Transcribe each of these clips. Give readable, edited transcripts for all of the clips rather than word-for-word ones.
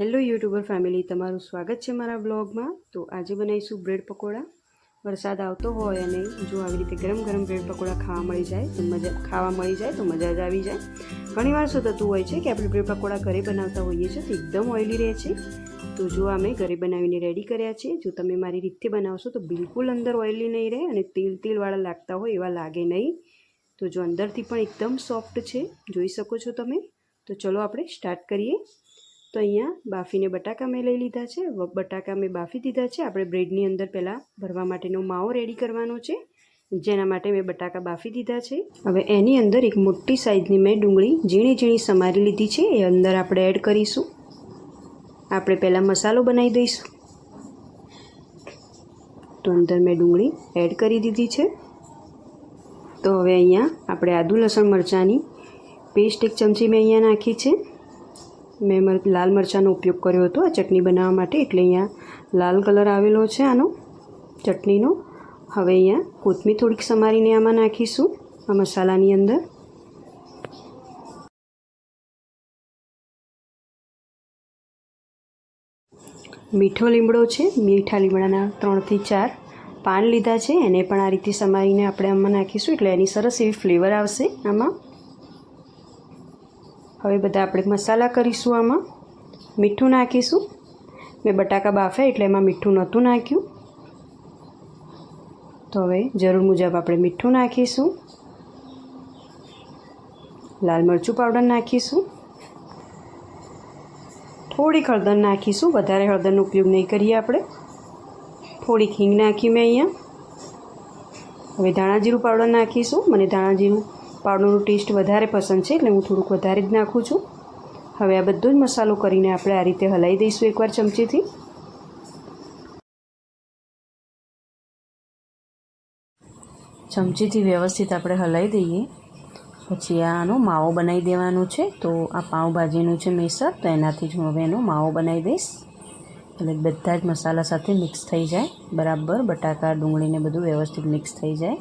Hello YouTuber family, તમારું સ્વાગત છે મારા બ્લોગમાં। તો આજે બનાવીશું બ્રેડ પકોડા। વરસાદ આવતો હોય અને જો આવી રીતે ગરમ ગરમ બ્રેડ પકોડા ખાવા મળી જાય તો મજા જ આવી જાય। ઘણીવાર શું થતું હોય છે કે આપણે બ્રેડ પકોડા ઘરે બનાવતા હોઈએ છીએ તો એકદમ ઓઇલી રહે છે। તો જો અમે ઘરે બનાવીને રેડી કર્યા છે। જો તમે મારી રીતે બનાવશો તો બિલકુલ અંદર ઓઇલી નહીં રહે અને તેલવાળા લાગતા હોય એવા લાગે નહીં। તો જો અંદરથી પણ એકદમ સોફ્ટ છે, જોઈ શકો છો તમે। તો ચલો આપણે સ્ટાર્ટ કરીએ। તો અહીંયા બાફીને બટાકા મેં લઈ લીધા છે। બટાકા મેં બાફી દીધા છે। આપણે બ્રેડની અંદર પહેલાં ભરવા માટેનો માવો રેડી કરવાનો છે, જેના માટે મેં બટાકા બાફી દીધા છે। હવે એની અંદર એક મોટી સાઈઝની મેં ડુંગળી ઝીણી ઝીણી સમારી લીધી છે, એ અંદર આપણે એડ કરીશું। આપણે પહેલાં મસાલો બનાવી દઈશું। તો અંદર મેં ડુંગળી એડ કરી દીધી છે। તો હવે અહીંયા આપણે આદુ લસણ મરચાંની પેસ્ટ 1 ચમચી મેં અહીંયા નાખી છે। મેં લાલ મરચાંનો ઉપયોગ કર્યો હતો આ ચટણી બનાવવા માટે, એટલે અહીંયા લાલ કલર આવેલો છે આનો ચટણીનો। હવે અહીંયા કોથમીર થોડીક સમારીને આમાં નાખીશું આ મસાલાની અંદર। મીઠો લીમડો છે, મીઠા લીમડાના 3 થી 4 પાન લીધા છે, એને પણ આ રીતે સમારીને આપણે આમાં નાખીશું, એટલે એની સરસ એવી ફ્લેવર આવશે આમાં। હવે બધા આપણે મસાલા કરીશું। આમાં મીઠું નાખીશું। મેં બટાકા બાફ્યા એટલે એમાં મીઠું નહોતું નાખ્યું, તો હવે જરૂર મુજબ આપણે મીઠું નાખીશું। લાલ મરચું પાવડર નાખીશું। થોડીક હળદર નાખીશું, વધારે હળદરનો ઉપયોગ નહીં કરીએ આપણે। થોડીક હિંગ નાખી મેં અહીંયા। હવે ધાણા જીરું પાવડર નાખીશું। મને ધાણા જીરું પાવડરનો ટેસ્ટ વધારે પસંદ છે, એટલે હું થોડુંક વધારે જ નાખું છું। હવે આ બધો જ મસાલો કરીને આપણે આ રીતે હલાવી દઈશું એકવાર ચમચીથી। ચમચીથી વ્યવસ્થિત આપણે હલાવી દઈએ, પછી આનો માવો બનાવી દેવાનો છે। તો આ પાઉંભાજીનું છે મિક્સર, તો એનાથી જ હું હવે એનો માવો બનાવી દઈશ, એટલે બધા જ મસાલા સાથે મિક્સ થઈ જાય બરાબર। બટાકા ડુંગળીને બધું વ્યવસ્થિત મિક્સ થઈ જાય।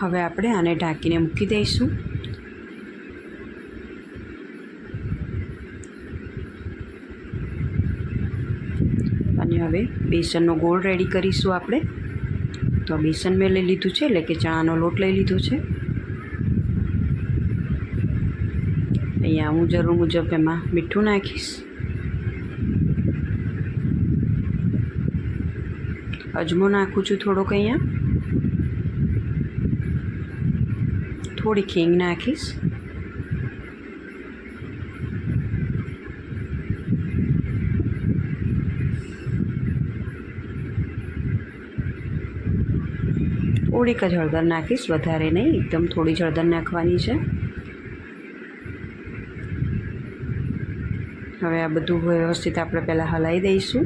હવે આપણે આને ઢાંકીને મૂકી દઈશું। અને હવે બેસનનો ગોળ રેડી કરીશું આપણે। તો બેસન મેં લઈ લીધું છે, એટલે કે ચણાનો લોટ લઈ લીધો છે। અહીંયા હું જરૂર મુજબ એમાં મીઠું નાખીશ, અજમો નાખું છું થોડોક અહીંયા, થોડી હિંગ નાખીશ, થોડીક જ હળદર નાખીશ, વધારે નહીં, એકદમ થોડી જ હળદર નાખવાની છે। હવે આ બધું વ્યવસ્થિત આપણે પહેલાં હલાવી દઈશું।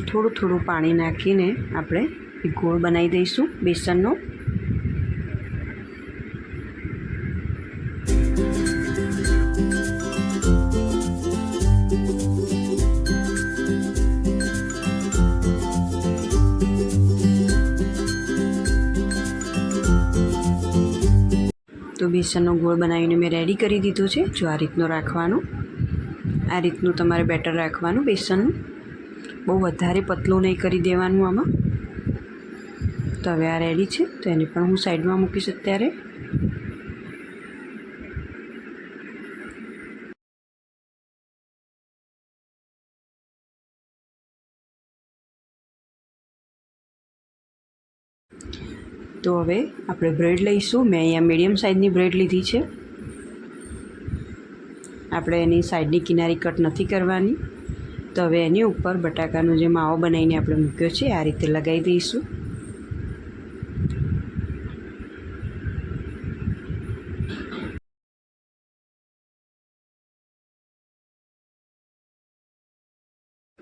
થોડું થોડું પાણી નાખીને આપણે ગોળ બનાવી દઈશું બેસનનો। તો બેસનનો ગોળ બનાવીને મેં રેડી કરી દીધો છે। જો આ રીતનો રાખવાનો, આ રીતનું તમારે બેટર રાખવાનું બેસનનું, બહુ વધારે પતલું નહીં કરી દેવાનું આમાં। તો હવે આ રેડી છે, તો એને પણ હું સાઈડમાં મૂકીશ અત્યારે। તો હવે આપણે બ્રેડ લઈશું। મેં અહીંયા મીડિયમ સાઇઝની બ્રેડ લીધી છે। આપણે એની સાઈડની કિનારી કટ નથી કરવાની। તો હવે એની ઉપર બટાકાનો જે માવો બનાવીને આપણે મૂક્યો છે આ રીતે લગાવી દઈશું।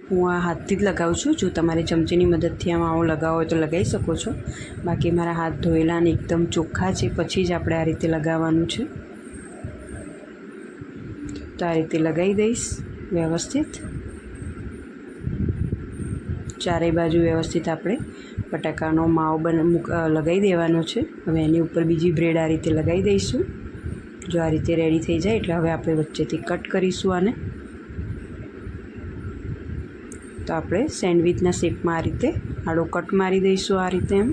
હું આ હાથથી જ લગાવું છું. જો તમારે ચમચીની મદદથી આ માવો લગાવો હોય તો લગાવી શકો છો. બાકી મારા હાથ ધોયેલા અને એકદમ ચોખ્ખા છે, પછી જ આપણે આ રીતે લગાવવાનું છે. તો આ રીતે લગાવી દઈશ વ્યવસ્થિત. ચારે બાજુ વ્યવસ્થિત આપણે બટાકાનો માવો લગાવી દેવાનો છે. હવે એની ઉપર બીજી બ્રેડ આ રીતે લગાવી દઈશું. જો આ રીતે રેડી થઈ જાય એટલે હવે આપણે વચ્ચેથી કટ કરીશું આને. તો આપણે સેન્ડવિચના શેપમાં આ રીતે આડો કટ મારી દઈશું, આ રીતે એમ.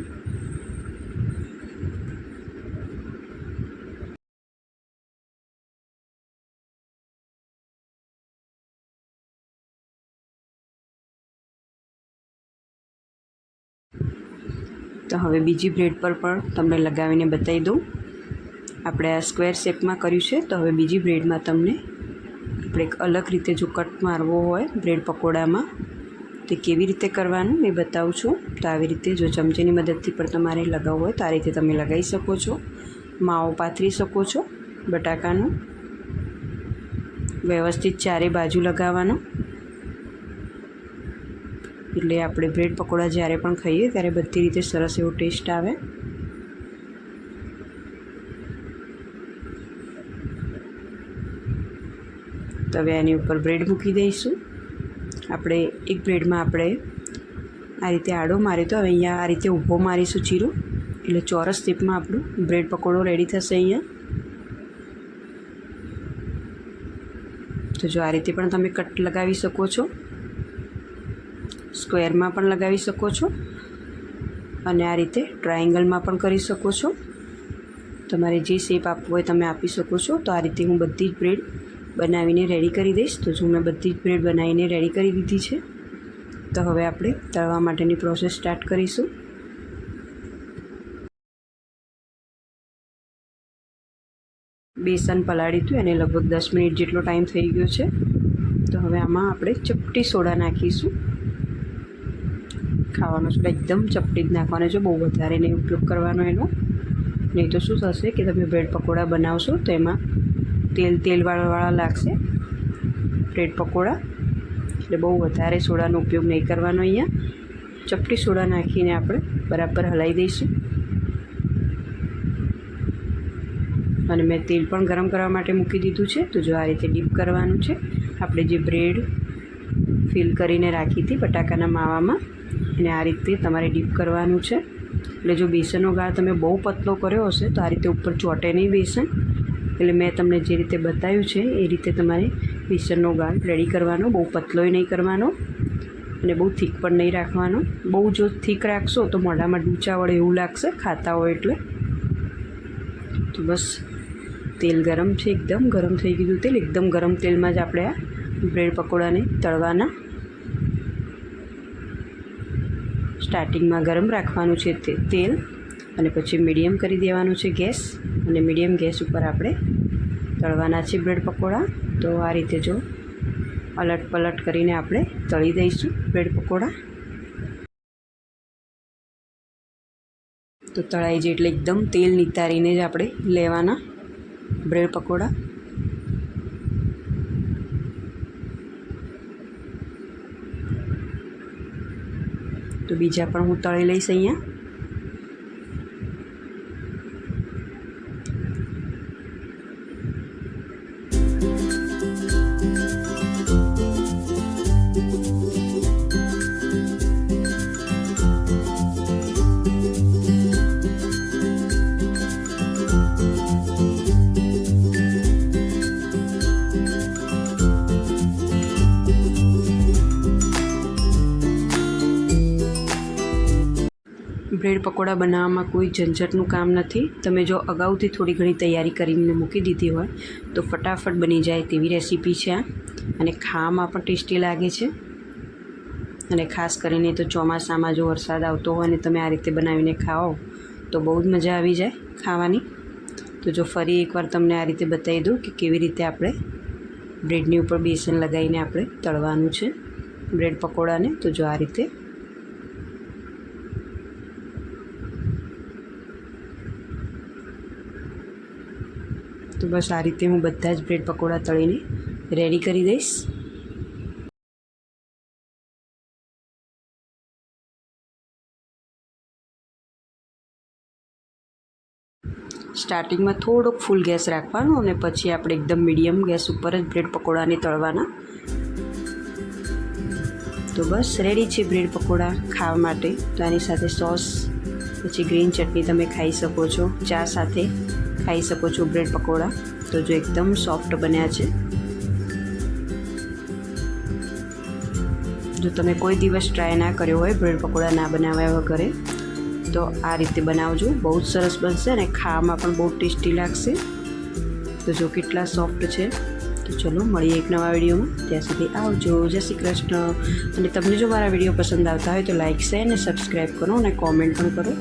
તો હવે બીજી બ્રેડ પર પણ તમને લગાવીને બતાવી દઉં. આપણે આ સ્ક્વેર શેપમાં કર્યું છે, તો હવે બીજી બ્રેડમાં તમને આપણે એક અલગ રીતે જો કટ મારવો હોય બ્રેડ પકોડામાં તે કેવી રીતે કરવાનું એ બતાવું છું. તો આવી રીતે જો ચમચીની મદદથી પણ તમારે લગાવવું હોય તો આ રીતે તમે લગાવી શકો છો. માવો પાથરી શકો છો બટાકાનો. વ્યવસ્થિત ચારે બાજુ લગાવવાનો, એટલે આપણે બ્રેડ પકોડા જ્યારે પણ ખાઈએ ત્યારે બધી રીતે સરસ એવો ટેસ્ટ આવે. તો હવે એની ઉપર બ્રેડ મૂકી દઈશું. આપણે એક બ્રેડમાં આપણે આ રીતે આડો મારી, તો હવે અહીંયા આ રીતે ઊભો મારીશું ચીરો, એટલે ચોરસ શેપમાં આપણું બ્રેડ પકોડો રેડી થશે અહીંયા. તો જો આ રીતે પણ તમે કટ લગાવી શકો છો, સ્ક્વેરમાં પણ લગાવી શકો છો અને આ રીતે ટ્રાયેંગલમાં પણ કરી શકો છો. તમારે જે શેપ આપવો હોય તમે આપી શકો છો. તો આ રીતે હું બધી જ બ્રેડ બનાવીને રેડી કરી દઈશ. તો જો મેં બધી જ બ્રેડ બનાવીને રેડી કરી દીધી છે. તો હવે આપણે તળવા માટેની પ્રોસેસ સ્ટાર્ટ કરીશું. બેસન પલાળ્યું હતું, એને લગભગ 10 મિનિટ જેટલો ટાઈમ થઈ ગયો છે. તો હવે આમાં આપણે ચપટી સોડા નાખીશું. ખાવાનો સોડા એકદમ ચપટી જ નાખવાનો છે, બહુ વધારે નહીં ઉપયોગ કરવાનો એનો. નહીં તો શું થશે કે તમે બ્રેડ પકોડા બનાવશો તો એમાં તેલવાળા લાગશે બ્રેડ પકોડા. એટલે બહુ વધારે સોડાનો ઉપયોગ નહીં કરવાનો. અહીંયા ચપટી સોડા નાખીને આપણે બરાબર હલાવી દઈશું. અને મેં તેલ પણ ગરમ કરવા માટે મૂકી દીધું છે. તો જો આ રીતે ડીપ કરવાનું છે. આપણે જે બ્રેડ ફિલ કરીને રાખી હતી બટાકાના માવામાં, અને આ રીતે તમારે ડીપ કરવાનું છે. એટલે જો બેસનનો ગાળ તમે બહુ પતલો કર્યો હશે તો આ રીતે ઉપર ચોંટે નહીં બેસન. એટલે મેં તમને જે રીતે બતાવ્યું છે એ રીતે તમારે બેસનનો ગાળ રેડી કરવાનો. બહુ પતલોય નહીં કરવાનો અને બહુ થીક પણ નહીં રાખવાનો. બહુ જો થીક રાખશો તો મોઢામાં ડૂચા વળે એવું લાગશે ખાતા હોય એટલે. તો બસ તેલ ગરમ છે, એકદમ ગરમ થઈ ગયું તેલ. એકદમ ગરમ તેલમાં જ આપણે આ બ્રેડ પકોડાને તળવાના. સ્ટાર્ટિંગમાં ગરમ રાખવાનું છે તેલ, અને પછી મીડિયમ કરી દેવાનું છે ગેસ, અને મીડિયમ ગેસ ઉપર આપણે તળવાના છે બ્રેડ પકોડા. તો આ રીતે જો અલટ પલટ કરીને આપણે તળી દઈશું બ્રેડ પકોડા. તો તળાઈ જાય એટલે એકદમ તેલ નિતારીને જ આપણે લેવાના બ્રેડ પકોડા. તો બીજા પણ હું તળી લઈશ અહીંયા. બ્રેડ પકોડા બનાવવામાં કોઈ ઝંઝટનું કામ નથી. તમે જો અગાઉથી થોડી ઘણી તૈયારી કરીને મૂકી દીધી હોય તો ફટાફટ બની જાય તેવી રેસીપી છે આ, અને ખાવામાં પણ ટેસ્ટી લાગે છે. અને ખાસ કરીને તો ચોમાસામાં જો વરસાદ આવતો હોય અને તમે આ રીતે બનાવીને ખાઓ તો બહુ જ મજા આવી જાય ખાવાની. તો જો ફરી એકવાર તમને આ રીતે બતાવી દઉં કે કેવી રીતે આપણે બ્રેડની ઉપર બેસન લગાવીને આપણે તળવાનું છે બ્રેડ પકોડાને. તો જો આ રીતે તો બસ આ રીતે હું બધા જ બ્રેડ પકોડા તળીને રેડી કરી દઈશ. સ્ટાર્ટિંગમાં થોડોક ફૂલ ગેસ રાખવાનો અને પછી આપણે એકદમ મીડિયમ ગેસ ઉપર જ બ્રેડ પકોડાને તળવાના. તો બસ રેડી છે બ્રેડ પકોડા ખાવા માટે. તો આની સાથે સોસ પછી ગ્રીન ચટણી તમે ખાઈ શકો છો, ચા સાથે ખાઈ શકો છો બ્રેડ પકોડા. તો જો એકદમ સોફ્ટ બન્યા છે. જો તમે કોઈ દિવસ ટ્રાય ના કર્યો હોય બ્રેડ પકોડા ના બનાવ્યા વગરે તો આ રીતે બનાવજો, બહુ જ સરસ બનશે અને ખાવામાં પણ બહુ ટેસ્ટી લાગશે. તો જો કેટલા સોફ્ટ છે. તો ચલો મળીએ એક નવા વિડીયોમાં. ત્યાં સુધી આવજો. જય શ્રી કૃષ્ણ. અને તમને જો મારા વિડીયો પસંદ આવતા હોય તો લાઇક, શેર અને સબસ્ક્રાઈબ કરો અને કોમેન્ટ પણ કરો.